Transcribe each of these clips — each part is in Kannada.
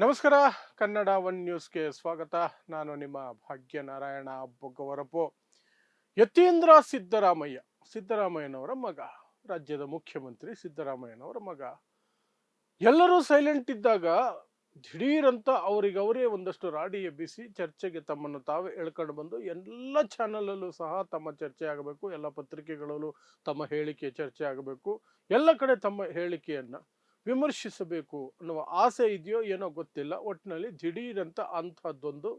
ನಮಸ್ಕಾರ. ಕನ್ನಡ ಒನ್ ನ್ಯೂಸ್ಗೆ ಸ್ವಾಗತ. ನಾನು ನಿಮ್ಮ ಭಾಗ್ಯನಾರಾಯಣ ಬೊಗ್ಗವರಪು. ಯತೀಂದ್ರ ಸಿದ್ದರಾಮಯ್ಯನವರ ಮಗ, ರಾಜ್ಯದ ಮುಖ್ಯಮಂತ್ರಿ ಸಿದ್ದರಾಮಯ್ಯನವರ ಮಗ. ಎಲ್ಲರೂ ಸೈಲೆಂಟ್ ಇದ್ದಾಗ ದಿಢೀರಂತ ಅವರೇ ಒಂದಷ್ಟು ರಾಡಿ ಎಬ್ಬಿಸಿ ಚರ್ಚೆಗೆ ತಮ್ಮನ್ನು ತಾವೇ ಎಳ್ಕೊಂಡು ಬಂದು ಎಲ್ಲ ಚಾನಲಲ್ಲೂ ಸಹ ತಮ್ಮ ಚರ್ಚೆ ಆಗಬೇಕು, ಎಲ್ಲ ಪತ್ರಿಕೆಗಳಲ್ಲೂ ತಮ್ಮ ಹೇಳಿಕೆ ಚರ್ಚೆ ಆಗಬೇಕು, ಎಲ್ಲ ಕಡೆ ತಮ್ಮ ಹೇಳಿಕೆಯನ್ನ ವಿಮರ್ಶಿಸಬೇಕು ಅನ್ನುವ ಆಸೆ ಇದೆಯೋ ಏನೋ ಗೊತ್ತಿಲ್ಲ. ಒಟ್ಟಿನಲ್ಲಿ ದಿಢೀರಂತ ಅಂಥದ್ದೊಂದು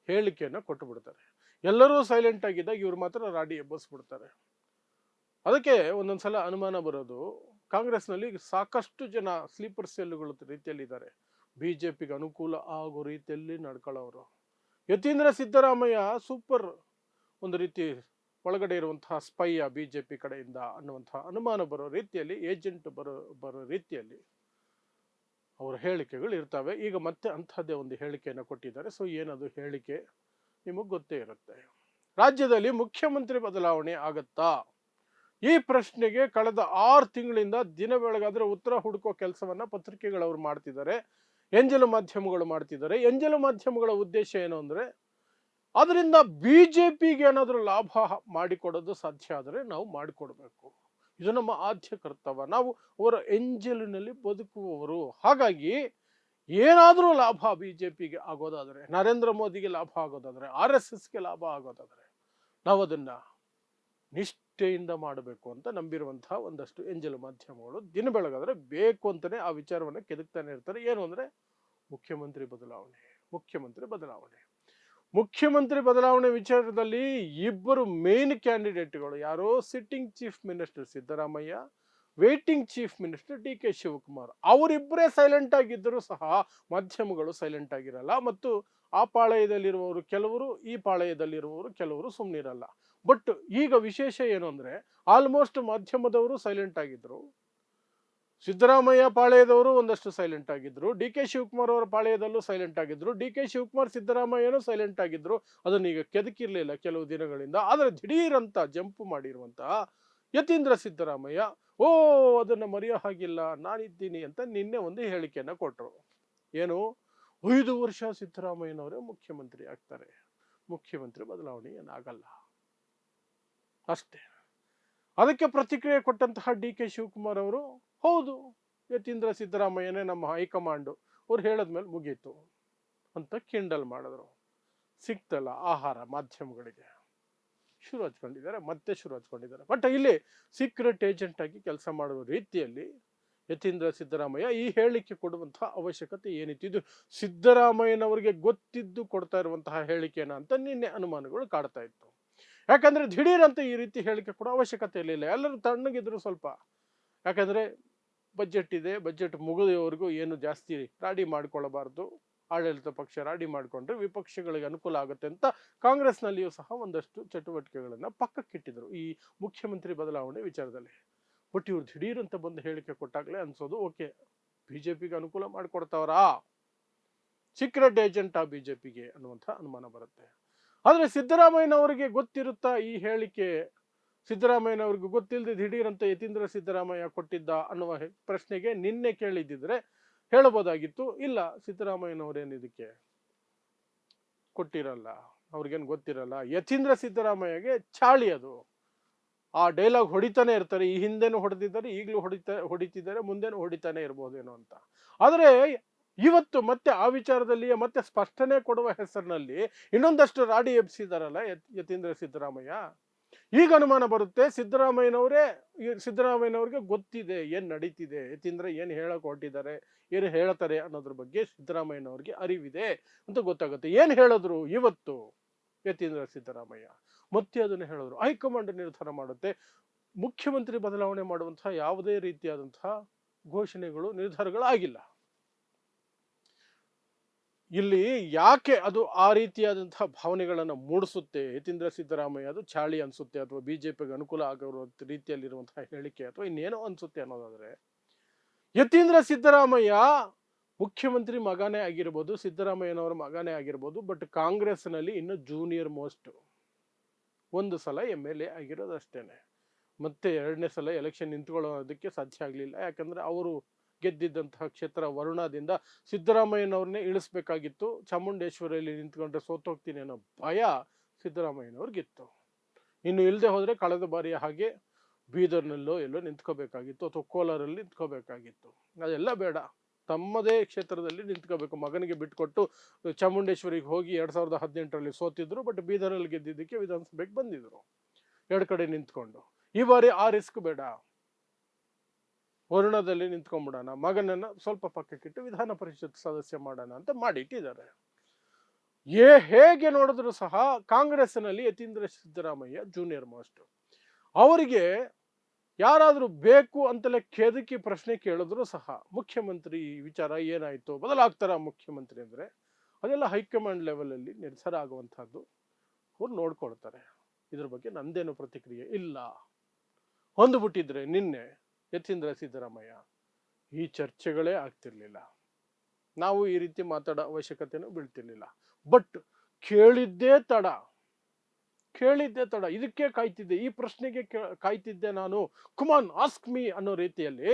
ಹೇಳಿಕೆಯನ್ನು ಕೊಟ್ಟು ಬಿಡ್ತಾರೆ. ಎಲ್ಲರೂ ಸೈಲೆಂಟ್ ಆಗಿದ್ದಾಗ ಇವ್ರು ಮಾತ್ರ ರಾಡಿ ಎಬ್ಬಿಸ್ಬಿಡ್ತಾರೆ. ಅದಕ್ಕೆ ಒಂದೊಂದ್ಸಲ ಅನುಮಾನ ಬರೋದು, ಕಾಂಗ್ರೆಸ್ನಲ್ಲಿ ಸಾಕಷ್ಟು ಜನ ಸ್ಲೀಪರ್ ಸೆಲ್ಗಳು ರೀತಿಯಲ್ಲಿ ಇದ್ದಾರೆ, ಬಿಜೆಪಿಗೆ ಅನುಕೂಲ ಆಗೋ ರೀತಿಯಲ್ಲಿ ನಡ್ಕೊಳ್ಳೋರು. ಯತೀಂದ್ರ ಸಿದ್ದರಾಮಯ್ಯ ಸೂಪರ್ ಒಂದು ರೀತಿ ಒಳಗಡೆ ಇರುವಂತಹ ಸ್ಪೈಯ ಬಿಜೆಪಿ ಕಡೆಯಿಂದ ಅನ್ನುವಂತಹ ಅನುಮಾನ ಬರೋ ರೀತಿಯಲ್ಲಿ, ಏಜೆಂಟ್ ಬರೋ ರೀತಿಯಲ್ಲಿ ಅವರ ಹೇಳಿಕೆಗಳು ಇರ್ತವೆ. ಈಗ ಮತ್ತೆ ಅಂಥದ್ದೇ ಒಂದು ಹೇಳಿಕೆಯನ್ನು ಕೊಟ್ಟಿದ್ದಾರೆ. ಸೊ ಏನದು ಹೇಳಿಕೆ ನಿಮಗೆ ಗೊತ್ತೇ ಇರುತ್ತೆ. ರಾಜ್ಯದಲ್ಲಿ ಮುಖ್ಯಮಂತ್ರಿ ಬದಲಾವಣೆ ಆಗತ್ತಾ? ಈ ಪ್ರಶ್ನೆಗೆ ಕಳೆದ 6 ತಿಂಗಳಿಂದ ದಿನ ಬೆಳಗಾದ್ರೆ ಉತ್ತರ ಹುಡುಕೋ ಕೆಲಸವನ್ನ ಪತ್ರಿಕೆಗಳವರು ಮಾಡ್ತಿದ್ದಾರೆ, ಎಂಜಲು ಮಾಧ್ಯಮಗಳು ಮಾಡ್ತಿದ್ದಾರೆ. ಎಂಜಲು ಮಾಧ್ಯಮಗಳ ಉದ್ದೇಶ ಏನು ಅಂದ್ರೆ, ಅದರಿಂದ ಬಿಜೆಪಿಗೆ ಏನಾದರೂ ಲಾಭ ಮಾಡಿಕೊಡೋದು ಸಾಧ್ಯ ಆದರೆ ನಾವು ಮಾಡಿಕೊಡ್ಬೇಕು, ಇದು ನಮ್ಮ ಆದ್ಯ ಕರ್ತವ್ಯ, ನಾವು ಅವರ ಎಂಜಲಿನಲ್ಲಿ ಬದುಕುವವರು. ಹಾಗಾಗಿ ಏನಾದರೂ ಲಾಭ ಬಿಜೆಪಿಗೆ ಆಗೋದಾದರೆ, ನರೇಂದ್ರ ಮೋದಿಗೆ ಲಾಭ ಆಗೋದಾದರೆ, RSSಗೆ ಲಾಭ ಆಗೋದಾದರೆ ನಾವು ಅದನ್ನ ನಿಷ್ಠೆಯಿಂದ ಮಾಡಬೇಕು ಅಂತ ನಂಬಿರುವಂತಹ ಒಂದಷ್ಟು ಎಂಜಲು ಮಾಧ್ಯಮಗಳು ದಿನ ಬೆಳಗಾದ್ರೆ ಬೇಕು ಅಂತಾನೆ ಆ ವಿಚಾರವನ್ನು ಕೆದಕ್ತಾನೆ ಇರ್ತಾರೆ. ಏನು ಅಂದ್ರೆ ಮುಖ್ಯಮಂತ್ರಿ ಬದಲಾವಣೆ ವಿಚಾರದಲ್ಲಿ ಇಬ್ಬರು ಮೇನ್ ಕ್ಯಾಂಡಿಡೇಟ್ಗಳು ಯಾರೋ, sitting chief minister Siddaramaiah, waiting chief minister DK Shivakumar. ಅವರಿಬ್ಬರೇ ಸೈಲೆಂಟ್ ಆಗಿದ್ದರೂ ಸಹ ಮಾಧ್ಯಮಗಳು ಸೈಲೆಂಟ್ ಆಗಿರಲ್ಲ. ಮತ್ತು ಆ ಪಾಳಯದಲ್ಲಿರುವವರು ಕೆಲವರು, ಈ ಪಾಳಯದಲ್ಲಿರುವವರು ಕೆಲವರು ಸುಮ್ಮನಿರಲ್ಲ. ಬಟ್ ಈಗ ವಿಶೇಷ ಏನು ಅಂದ್ರೆ, ಆಲ್ಮೋಸ್ಟ್ ಮಾಧ್ಯಮದವರು ಸೈಲೆಂಟ್ ಆಗಿದ್ರು, ಸಿದ್ದರಾಮಯ್ಯ ಪಾಳ್ಯದವರು ಒಂದಷ್ಟು ಸೈಲೆಂಟ್ ಆಗಿದ್ರು, DK ಶಿವಕುಮಾರ್ ಅವರ ಪಾಳ್ಯದಲ್ಲೂ ಸೈಲೆಂಟ್ ಆಗಿದ್ರು, DK ಶಿವಕುಮಾರ್ ಸಿದ್ದರಾಮಯ್ಯನೂ ಸೈಲೆಂಟ್ ಆಗಿದ್ರು. ಅದನ್ನ ಈಗ ಕೆದಕಿರ್ಲಿಲ್ಲ ಕೆಲವು ದಿನಗಳಿಂದ. ಆದ್ರೆ ದಿಢೀರಂತ ಜಂಪ್ ಮಾಡಿರುವಂತಹ ಯತೀಂದ್ರ ಸಿದ್ದರಾಮಯ್ಯ, ಅದನ್ನ ಮರೆಯೋ ಹಾಗಿಲ್ಲ, ನಾನಿದ್ದೀನಿ ಅಂತ ನಿನ್ನೆ ಒಂದು ಹೇಳಿಕೆಯನ್ನ ಕೊಟ್ಟರು. ಏನು, 5 ವರ್ಷ ಸಿದ್ದರಾಮಯ್ಯನವರೇ ಮುಖ್ಯಮಂತ್ರಿ ಆಗ್ತಾರೆ, ಮುಖ್ಯಮಂತ್ರಿ ಬದಲಾವಣೆ ಏನಾಗಲ್ಲ ಅಷ್ಟೇ. ಅದಕ್ಕೆ ಪ್ರತಿಕ್ರಿಯೆ ಕೊಟ್ಟಂತಹ DK ಶಿವಕುಮಾರ್ ಅವರು, ಹೌದು ಯತೀಂದ್ರ ಸಿದ್ದರಾಮಯ್ಯನೇ ನಮ್ಮ ಹೈಕಮಾಂಡು, ಅವ್ರು ಹೇಳದ್ಮೇಲೆ ಮುಗೀತು ಅಂತ ಕಿಂಡಲ್ ಮಾಡಿದ್ರು. ಸಿಕ್ತಲ್ಲ ಆಹಾರ ಮಾಧ್ಯಮಗಳಿಗೆ, ಶುರು ಹಚ್ಕೊಂಡಿದ್ದಾರೆ. ಬಟ್ ಇಲ್ಲಿ ಸೀಕ್ರೆಟ್ ಏಜೆಂಟ್ ಆಗಿ ಕೆಲಸ ಮಾಡುವ ರೀತಿಯಲ್ಲಿ ಯತೀಂದ್ರ ಸಿದ್ದರಾಮಯ್ಯ ಈ ಹೇಳಿಕೆ ಕೊಡುವಂತಹ ಅವಶ್ಯಕತೆ ಏನಿತ್ತು? ಇದು ಸಿದ್ದರಾಮಯ್ಯನವರಿಗೆ ಗೊತ್ತಿದ್ದು ಕೊಡ್ತಾ ಇರುವಂತಹ ಹೇಳಿಕೆನ ಅಂತ ನಿನ್ನೆ ಅನುಮಾನಗಳು ಕಾಡ್ತಾ ಇತ್ತು. ಯಾಕಂದ್ರೆ ದಿಢೀರಂತ ಈ ರೀತಿ ಹೇಳಿಕೆ ಕೊಡೋ ಅವಶ್ಯಕತೆ ಇರಲಿಲ್ಲ. ಎಲ್ಲರೂ ತಣ್ಣಗಿದ್ರು ಸ್ವಲ್ಪ. ಯಾಕಂದ್ರೆ ಬಜೆಟ್ ಇದೆ, ಬಜೆಟ್ ಮುಗಿದವರೆಗೂ ಏನು ಜಾಸ್ತಿ ರಾಡಿ ಮಾಡ್ಕೊಳ್ಳಬಾರ್ದು, ಆಡಳಿತ ಪಕ್ಷ ರಾಡಿ ಮಾಡಿಕೊಂಡ್ರೆ ವಿಪಕ್ಷಗಳಿಗೆ ಅನುಕೂಲ ಆಗುತ್ತೆ ಅಂತ ಕಾಂಗ್ರೆಸ್ನಲ್ಲಿಯೂ ಸಹ ಒಂದಷ್ಟು ಚಟುವಟಿಕೆಗಳನ್ನ ಪಕ್ಕಕ್ಕಿಟ್ಟಿದ್ರು ಈ ಮುಖ್ಯಮಂತ್ರಿ ಬದಲಾವಣೆ ವಿಚಾರದಲ್ಲಿ. ಬಟ್ ಇವ್ರು ದಿಢೀರಂತ ಬಂದು ಹೇಳಿಕೆ ಕೊಟ್ಟಾಗಲೇ ಅನ್ಸೋದು, ಓಕೆ ಬಿಜೆಪಿಗೆ ಅನುಕೂಲ ಮಾಡಿಕೊಡ್ತಾವ್ರಾ, ಸೀಕ್ರೆಟ್ ಏಜೆಂಟ್ ಬಿಜೆಪಿಗೆ ಅನ್ನುವಂಥ ಅನುಮಾನ ಬರುತ್ತೆ. ಆದ್ರೆ ಸಿದ್ದರಾಮಯ್ಯನವರಿಗೆ ಗೊತ್ತಿರುತ್ತಾ ಈ ಹೇಳಿಕೆ? ಸಿದ್ದರಾಮಯ್ಯನವ್ರಿಗೆ ಗೊತ್ತಿಲ್ಲದೆ ದಿಢೀರಂತ ಯತೀಂದ್ರ ಸಿದ್ದರಾಮಯ್ಯ ಕೊಟ್ಟಿದ್ದ ಅನ್ನುವ ಪ್ರಶ್ನೆಗೆ ನಿನ್ನೆ ಕೇಳಿದ್ದಿದ್ರೆ ಹೇಳಬಹುದಾಗಿತ್ತು, ಇಲ್ಲ ಸಿದ್ದರಾಮಯ್ಯನವರೇನು ಇದಕ್ಕೆ ಕೊಟ್ಟಿರಲ್ಲ, ಅವ್ರಿಗೇನು ಗೊತ್ತಿರಲ್ಲ. ಯತೀಂದ್ರ ಸಿದ್ದರಾಮಯ್ಯಗೆ ಚಾಳಿ ಅದು. ಆ ಡೈಲಾಗ್ ಹೊಡಿತಾನೆ ಇರ್ತಾರೆ, ಈ ಹಿಂದೆನೂ ಹೊಡೆದಿದ್ದಾರೆ, ಈಗಲೂ ಹೊಡಿತಿದ್ದಾರೆ, ಮುಂದೆನೂ ಹೊಡಿತಾನೆ ಇರ್ಬೋದೇನೋ ಅಂತ. ಆದರೆ ಇವತ್ತು ಮತ್ತೆ ಆ ವಿಚಾರದಲ್ಲಿಯೇ ಮತ್ತೆ ಸ್ಪಷ್ಟನೆ ಕೊಡುವ ಹೆಸರಿನಲ್ಲಿ ಇನ್ನೊಂದಷ್ಟು ರಾಡಿ ಎಬ್ಸಿದಾರಲ್ಲ ಯತೀಂದ್ರ ಸಿದ್ದರಾಮಯ್ಯ. ಈಗ ಅನುಮಾನ ಬರುತ್ತೆ, ಸಿದ್ದರಾಮಯ್ಯನವ್ರಿಗೆ ಗೊತ್ತಿದೆ ಏನ್ ನಡೀತಿದೆ, ಯತೀಂದ್ರ ಏನ್ ಹೇಳಕ್ ಹೊರಟಿದ್ದಾರೆ, ಏನು ಹೇಳ್ತಾರೆ ಅನ್ನೋದ್ರ ಬಗ್ಗೆ ಸಿದ್ದರಾಮಯ್ಯನವ್ರಿಗೆ ಅರಿವಿದೆ ಅಂತ ಗೊತ್ತಾಗುತ್ತೆ. ಏನ್ ಹೇಳಿದ್ರು ಇವತ್ತು ಯತೀಂದ್ರ ಸಿದ್ದರಾಮಯ್ಯ? ಮತ್ತೆ ಅದನ್ನ ಹೇಳಿದ್ರು, ಹೈಕಮಾಂಡ್ ನಿರ್ಧಾರ ಮಾಡುತ್ತೆ, ಮುಖ್ಯಮಂತ್ರಿ ಬದಲಾವಣೆ ಮಾಡುವಂತಹ ಯಾವುದೇ ರೀತಿಯಾದಂತಹ ಘೋಷಣೆಗಳು, ನಿರ್ಧಾರಗಳು ಆಗಿಲ್ಲ. ಇಲ್ಲಿ ಯಾಕೆ ಅದು ಆ ರೀತಿಯಾದಂತಹ ಭಾವನೆಗಳನ್ನ ಮೂಡಿಸುತ್ತೆ ಯತೀಂದ್ರ ಸಿದ್ದರಾಮಯ್ಯ? ಅದು ಚಾಳಿ ಅನ್ಸುತ್ತೆ, ಅಥವಾ ಬಿಜೆಪಿಗೆ ಅನುಕೂಲ ಆಗಿರೋ ರೀತಿಯಲ್ಲಿರುವಂತಹ ಹೇಳಿಕೆ, ಅಥವಾ ಇನ್ನೇನೋ ಅನ್ಸುತ್ತೆ ಅನ್ನೋದಾದ್ರೆ, ಯತೀಂದ್ರ ಸಿದ್ದರಾಮಯ್ಯ ಮುಖ್ಯಮಂತ್ರಿ ಮಗನೇ ಆಗಿರ್ಬೋದು, ಸಿದ್ದರಾಮಯ್ಯನವರ ಮಗನೇ ಆಗಿರ್ಬೋದು, ಬಟ್ ಕಾಂಗ್ರೆಸ್ನಲ್ಲಿ ಇನ್ನು ಜೂನಿಯರ್ ಮೋಸ್ಟ್. ಒಂದು ಸಲ MLA ಆಗಿರೋದು ಅಷ್ಟೇನೆ. ಮತ್ತೆ 2ನೇ ಸಲ ಎಲೆಕ್ಷನ್ ನಿಂತ್ಕೊಳ್ಳೋದಕ್ಕೆ ಸಾಧ್ಯ ಆಗ್ಲಿಲ್ಲ. ಯಾಕಂದ್ರೆ ಅವರು ಗೆದ್ದಿದ್ದಂತಹ ಕ್ಷೇತ್ರ ವರುಣದಿಂದ ಸಿದ್ದರಾಮಯ್ಯನವ್ರನ್ನೇ ಇಳಿಸ್ಬೇಕಾಗಿತ್ತು. ಚಾಮುಂಡೇಶ್ವರಿಯಲ್ಲಿ ನಿಂತ್ಕೊಂಡ್ರೆ ಸೋತೋಗ್ತೀನಿ ಅನ್ನೋ ಭಯ ಸಿದ್ದರಾಮಯ್ಯನವ್ರಿಗಿತ್ತು. ಇನ್ನು ಇಲ್ಲದೆ ಹೋದರೆ ಕಳೆದ ಬಾರಿಯ ಹಾಗೆ ಬೀದರ್ನಲ್ಲೋ ಎಲ್ಲೋ ನಿಂತ್ಕೋಬೇಕಾಗಿತ್ತು, ಅಥವಾ ಕೋಲಾರಲ್ಲಿ ನಿಂತ್ಕೋಬೇಕಾಗಿತ್ತು. ಅದೆಲ್ಲ ಬೇಡ, ತಮ್ಮದೇ ಕ್ಷೇತ್ರದಲ್ಲಿ ನಿಂತ್ಕೋಬೇಕು. ಮಗನಿಗೆ ಬಿಟ್ಕೊಟ್ಟು ಚಾಮುಂಡೇಶ್ವರಿಗೆ ಹೋಗಿ 2018ರಲ್ಲಿ ಸೋತಿದ್ರು, ಬಟ್ ಬೀದರಲ್ಲಿ ಗೆದ್ದಿದ್ದಕ್ಕೆ ವಿಧಾನಸಭೆಗೆ ಬಂದಿದ್ರು 2 ಕಡೆ ನಿಂತ್ಕೊಂಡು. ಈ ಬಾರಿ ಆ ರಿಸ್ಕ್ ಬೇಡ, ವರುಣದಲ್ಲಿ ನಿಂತ್ಕೊಂಡ್ಬಿಡೋಣ, ಮಗನನ್ನ ಸ್ವಲ್ಪ ಪಕ್ಕಕ್ಕಿಟ್ಟು ವಿಧಾನ ಪರಿಷತ್ ಸದಸ್ಯ ಮಾಡೋಣ ಅಂತ ಮಾಡಿಟ್ಟಿದ್ದಾರೆ. ಹೇಗೆ ನೋಡಿದ್ರು ಸಹ ಕಾಂಗ್ರೆಸ್ನಲ್ಲಿ ಯತೀಂದ್ರ ಸಿದ್ದರಾಮಯ್ಯ ಜೂನಿಯರ್ ಮೋಸ್ಟ್. ಅವರಿಗೆ ಯಾರಾದರೂ ಬೇಕು ಅಂತಲೇ ಕೆದಕಿ ಪ್ರಶ್ನೆ ಕೇಳಿದ್ರು ಸಹ ಮುಖ್ಯಮಂತ್ರಿ ವಿಚಾರ ಏನಾಯ್ತು, ಬದಲಾಗ್ತಾರ ಮುಖ್ಯಮಂತ್ರಿ ಅಂದ್ರೆ ಅದೆಲ್ಲ ಹೈಕಮಾಂಡ್ ಲೆವೆಲಲ್ಲಿ ನಿರ್ಧಾರ ಆಗುವಂತಹದ್ದು, ಅವ್ರು ನೋಡ್ಕೊಳ್ತಾರೆ. ಇದ್ರ ಬಗ್ಗೆ ನಂದೇನು ಪ್ರತಿಕ್ರಿಯೆ ಇಲ್ಲ. ಹೊಂದ್ಬಿಟ್ಟಿದ್ರೆ ನಿನ್ನೆ ಯತೀಂದ್ರ ಸಿದ್ದರಾಮಯ್ಯ ಈ ಚರ್ಚೆಗಳೇ ಆಗ್ತಿರ್ಲಿಲ್ಲ, ನಾವು ಈ ರೀತಿ ಮಾತಾಡೋ ಅವಶ್ಯಕತೆನೂ ಬೀಳ್ತಿರ್ಲಿಲ್ಲ. ಬಟ್ ಕೇಳಿದ್ದೇ ತಡ, ಇದಕ್ಕೆ ಕಾಯ್ತಿದ್ದೆ, ಈ ಪ್ರಶ್ನೆಗೆ ಕಾಯ್ತಿದ್ದೆ ನಾನು. ಕುಮಾನ್ ಆಸ್ಕ್ ಮೀ ಅನ್ನೋ ರೀತಿಯಲ್ಲಿ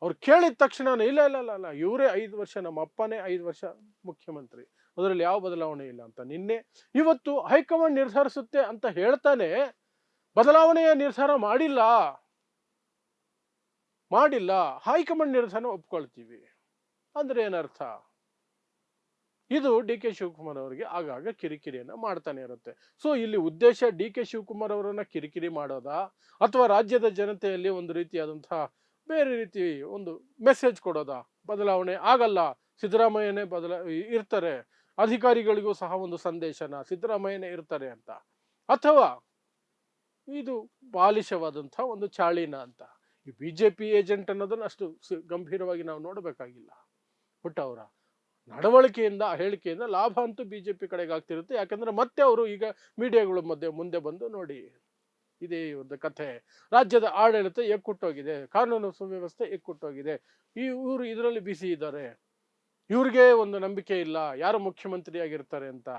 ಅವ್ರು ಕೇಳಿದ ತಕ್ಷಣ ಇಲ್ಲ ಇಲ್ಲ ಇಲ್ಲ ಇಲ್ಲ ಇವರೇ 5 ವರ್ಷ, ನಮ್ಮ ಅಪ್ಪನೇ 5 ವರ್ಷ ಮುಖ್ಯಮಂತ್ರಿ, ಅದರಲ್ಲಿ ಯಾವ ಬದಲಾವಣೆ ಇಲ್ಲ ಅಂತ. ನಿನ್ನೆ ಇವತ್ತು ಹೈಕಮಾಂಡ್ ನಿರ್ಧರಿಸುತ್ತೆ ಅಂತ ಹೇಳ್ತಾನೆ ಬದಲಾವಣೆಯ ನಿರ್ಧಾರ ಮಾಡಿಲ್ಲ, ಹೈಕಮಾಂಡ್ ನಿರ್ಧಾರ ಒಪ್ಕೊಳ್ತೀವಿ ಅಂದ್ರೆ ಏನರ್ಥ? ಇದು ಡಿ ಕೆ ಶಿವಕುಮಾರ್ ಅವರಿಗೆ ಆಗಾಗ ಕಿರಿಕಿರಿಯನ್ನ ಮಾಡ್ತಾನೆ ಇರುತ್ತೆ. ಸೊ ಇಲ್ಲಿ ಉದ್ದೇಶ ಡಿ ಕೆ ಶಿವಕುಮಾರ್ ಅವರನ್ನ ಕಿರಿಕಿರಿ ಮಾಡೋದಾ, ಅಥವಾ ರಾಜ್ಯದ ಜನತೆಯಲ್ಲಿ ಒಂದು ರೀತಿಯಾದಂತಹ ಬೇರೆ ರೀತಿ ಒಂದು ಮೆಸೇಜ್ ಕೊಡೋದಾ? ಬದಲಾವಣೆ ಆಗಲ್ಲ, ಸಿದ್ದರಾಮಯ್ಯನೇ ಇರ್ತಾರೆ, ಅಧಿಕಾರಿಗಳಿಗೂ ಸಹ ಒಂದು ಸಂದೇಶನ ಸಿದ್ದರಾಮಯ್ಯನೇ ಇರ್ತಾರೆ ಅಂತ, ಅಥವಾ ಇದು ಬಾಲಿಶವಾದಂತಹ ಒಂದು ಚಾಳಿನ ಅಂತ? ಈ ಬಿಜೆಪಿ ಏಜೆಂಟ್ ಅನ್ನೋದನ್ನ ಅಷ್ಟು ಗಂಭೀರವಾಗಿ ನಾವು ನೋಡಬೇಕಾಗಿಲ್ಲ. ಬಟ್ ಅವರ ನಡವಳಿಕೆಯಿಂದ, ಹೇಳಿಕೆಯಿಂದ ಲಾಭ ಅಂತೂ ಬಿಜೆಪಿ ಕಡೆಗೆ ಆಗ್ತಿರುತ್ತೆ. ಯಾಕಂದ್ರೆ ಮತ್ತೆ ಅವರು ಈಗ ಮೀಡಿಯಾಗಳ ಮುಂದೆ ಬಂದು ನೋಡಿ ಇದೇ ಒಂದು ಕಥೆ, ರಾಜ್ಯದ ಆಡಳಿತ ಎಕ್ಕುಟ್ಟೋಗಿದೆ, ಕಾನೂನು ಸುವ್ಯವಸ್ಥೆ ಎಕ್ಕುಟ್ಟೋಗಿದೆ, ಇವರು ಇದರಲ್ಲಿ ಬಿಸಿ ಇದ್ದಾರೆ, ಇವ್ರಿಗೆ ಒಂದು ನಂಬಿಕೆ ಇಲ್ಲ ಯಾರು ಮುಖ್ಯಮಂತ್ರಿ ಆಗಿರ್ತಾರೆ ಅಂತ.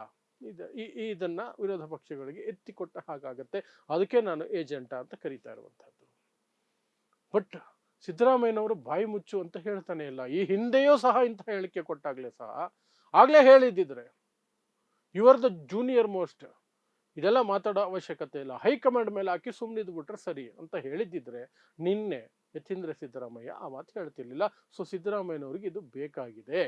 ಇದನ್ನ ವಿರೋಧ ಪಕ್ಷಗಳಿಗೆ ಎತ್ತಿಕೊಟ್ಟ ಹಾಗಾಗತ್ತೆ. ಅದಕ್ಕೆ ನಾನು ಏಜೆಂಟ ಅಂತ ಕರೀತಾ ಇರುವಂತಹದ್ದು. ಬಟ್ ಸಿದ್ದರಾಮಯ್ಯನವರು ಬಾಯಿ ಮುಚ್ಚು ಅಂತ ಹೇಳ್ತಾನೆ ಇಲ್ಲ. ಈ ಹಿಂದೆಯೂ ಸಹ ಇಂಥ ಹೇಳಿಕೆ ಕೊಟ್ಟಾಗ್ಲೇ ಸಹ ಆಗ್ಲೇ ಹೇಳಿದ್ದಿದ್ರೆ you are the junior most, ಇದೆಲ್ಲ ಮಾತಾಡೋ ಅವಶ್ಯಕತೆ ಇಲ್ಲ, ಹೈಕಮಾಂಡ್ ಮೇಲೆ ಹಾಕಿ ಸುಮ್ಮನಿದ್ ಬಿಟ್ರೆ ಸರಿ ಅಂತ ಹೇಳಿದ್ದಿದ್ರೆ ನಿನ್ನೆ ಯತೀಂದ್ರ ಸಿದ್ದರಾಮಯ್ಯ ಆ ಮಾತು ಹೇಳ್ತಿರ್ಲಿಲ್ಲ. ಸೊ ಸಿದ್ದರಾಮಯ್ಯನವ್ರಿಗೆ ಇದು ಬೇಕಾಗಿದೆ,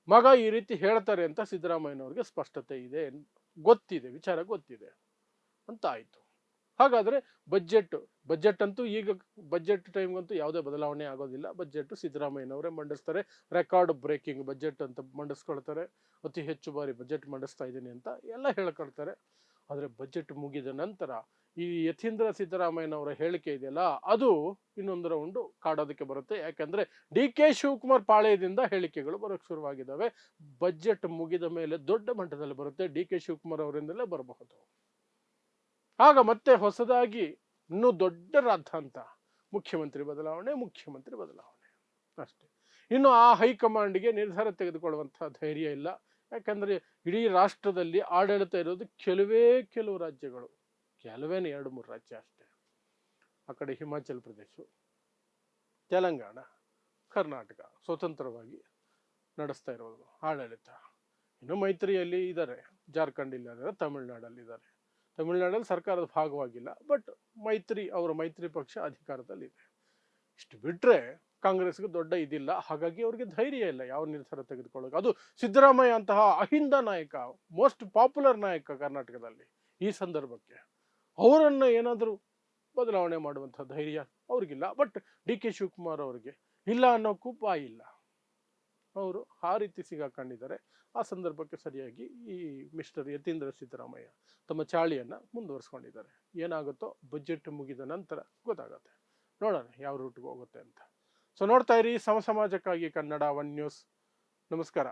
ಮಗ ಈ ರೀತಿ ಹೇಳ್ತಾರೆ ಅಂತ ಸಿದ್ದರಾಮಯ್ಯನವ್ರಿಗೆ ಸ್ಪಷ್ಟತೆ ಇದೆ, ಗೊತ್ತಿದೆ, ವಿಚಾರ ಗೊತ್ತಿದೆ ಅಂತ ಆಯ್ತು. ಹಾಗಾದ್ರೆ ಬಜೆಟ್ ಅಂತೂ ಈಗ ಬಜೆಟ್ ಟೈಮ್ಗಂತೂ ಯಾವುದೇ ಬದಲಾವಣೆ ಆಗೋದಿಲ್ಲ. ಬಜೆಟ್ ಸಿದ್ದರಾಮಯ್ಯನವರೇ ಮಂಡಿಸ್ತಾರೆ, ರೆಕಾರ್ಡ್ ಬ್ರೇಕಿಂಗ್ ಬಜೆಟ್ ಅಂತ ಮಂಡಿಸ್ಕೊಳ್ತಾರೆ, ಅತಿ ಹೆಚ್ಚು ಬಾರಿ ಬಜೆಟ್ ಮಂಡಿಸ್ತಾ ಇದ್ದೀನಿ ಅಂತ ಎಲ್ಲ ಹೇಳ್ಕೊಳ್ತಾರೆ. ಆದರೆ ಬಜೆಟ್ ಮುಗಿದ ನಂತರ ಈ ಯತೀಂದ್ರ ಸಿದ್ದರಾಮಯ್ಯನವರ ಹೇಳಿಕೆ ಇದೆಯಲ್ಲ, ಅದು ಇನ್ನೊಂದು ರೌಂಡು ಕಾಡೋದಕ್ಕೆ ಬರುತ್ತೆ. ಯಾಕಂದ್ರೆ ಡಿ ಕೆ ಶಿವಕುಮಾರ್ ಪಾಳ್ಯದಿಂದ ಹೇಳಿಕೆಗಳು ಬರೋಕ್ಕೆ ಶುರುವಾಗಿದ್ದಾವೆ. ಬಜೆಟ್ ಮುಗಿದ ಮೇಲೆ ದೊಡ್ಡ ಮಟ್ಟದಲ್ಲಿ ಬರುತ್ತೆ, ಡಿ ಕೆ ಶಿವಕುಮಾರ್ ಅವರಿಂದಲೇ ಬರಬಹುದು. ಆಗ ಮತ್ತೆ ಹೊಸದಾಗಿ ಇನ್ನೂ ದೊಡ್ಡ ರಾದ್ಧಾಂತ, ಮುಖ್ಯಮಂತ್ರಿ ಬದಲಾವಣೆ ಅಷ್ಟೇ. ಇನ್ನು ಆ ಹೈಕಮಾಂಡ್ಗೆ ನಿರ್ಧಾರ ತೆಗೆದುಕೊಳ್ಳುವಂತಹ ಧೈರ್ಯ ಇಲ್ಲ. ಯಾಕಂದ್ರೆ ಇಡೀ ರಾಷ್ಟ್ರದಲ್ಲಿ ಆಡಳಿತ ಇರೋದು ಕೆಲವು ರಾಜ್ಯಗಳು, 2-3 ರಾಜ್ಯ ಅಷ್ಟೇ. ಆ ಕಡೆ ಹಿಮಾಚಲ್ ಪ್ರದೇಶ, ತೆಲಂಗಾಣ, ಕರ್ನಾಟಕ ಸ್ವತಂತ್ರವಾಗಿ ನಡೆಸ್ತಾ ಇರೋದು ಆಡಳಿತ. ಇನ್ನು ಮೈತ್ರಿಯಲ್ಲಿ ಇದ್ದಾರೆ, ಜಾರ್ಖಂಡ್ ಇದ್ದಾರೆ, ತಮಿಳುನಾಡಲ್ಲಿ ಸರ್ಕಾರದ ಭಾಗವಾಗಿಲ್ಲ, ಬಟ್ ಅವರ ಮೈತ್ರಿ ಪಕ್ಷ ಅಧಿಕಾರದಲ್ಲಿದೆ. ಇಷ್ಟು ಬಿಟ್ರೆ ಕಾಂಗ್ರೆಸ್ಗೆ ದೊಡ್ಡ ಇದಿಲ್ಲ. ಹಾಗಾಗಿ ಅವ್ರಿಗೆ ಧೈರ್ಯ ಇಲ್ಲ ಯಾವ ನಿರ್ಧಾರ ತೆಗೆದುಕೊಳ್ಳೋಕೆ. ಅದು ಸಿದ್ದರಾಮಯ್ಯ ಅಂತಹ ಅಹಿಂದ ನಾಯಕ, ಮೋಸ್ಟ್ ಪಾಪ್ಯುಲರ್ ನಾಯಕ ಕರ್ನಾಟಕದಲ್ಲಿ, ಈ ಸಂದರ್ಭಕ್ಕೆ ಅವರನ್ನ ಏನಾದರೂ ಬದಲಾವಣೆ ಮಾಡುವಂತಹ ಧೈರ್ಯ ಅವ್ರಿಗಿಲ್ಲ. ಬಟ್ ಡಿ ಕೆ ಶಿವಕುಮಾರ್ ಅವ್ರಿಗೆ ಇಲ್ಲ ಅನ್ನೋಕ್ಕೂ ಬಾಯಿಲ್ಲ, ಅವರು ಆ ರೀತಿ ಸಿಗಾಕೊಂಡಿದ್ದಾರೆ. ಆ ಸಂದರ್ಭಕ್ಕೆ ಸರಿಯಾಗಿ ಈ ಮಿಸ್ಟರ್ ಯತೀಂದ್ರ ಸಿದ್ದರಾಮಯ್ಯ ತಮ್ಮ ಚಾಳಿಯನ್ನ ಮುಂದುವರಿಸ್ಕೊಂಡಿದ್ದಾರೆ. ಏನಾಗುತ್ತೋ ಬಜೆಟ್ ಮುಗಿದ ನಂತರ ಗೊತ್ತಾಗುತ್ತೆ, ನೋಡೋಣ ಯಾವ ರೂಟ್ಗೆ ಹೋಗುತ್ತೆ ಅಂತ. ಸೊ ನೋಡ್ತಾ ಇರಿ ಸಮಾಜಕ್ಕಾಗಿ ಕನ್ನಡ 1 ನ್ಯೂಸ್. ನಮಸ್ಕಾರ.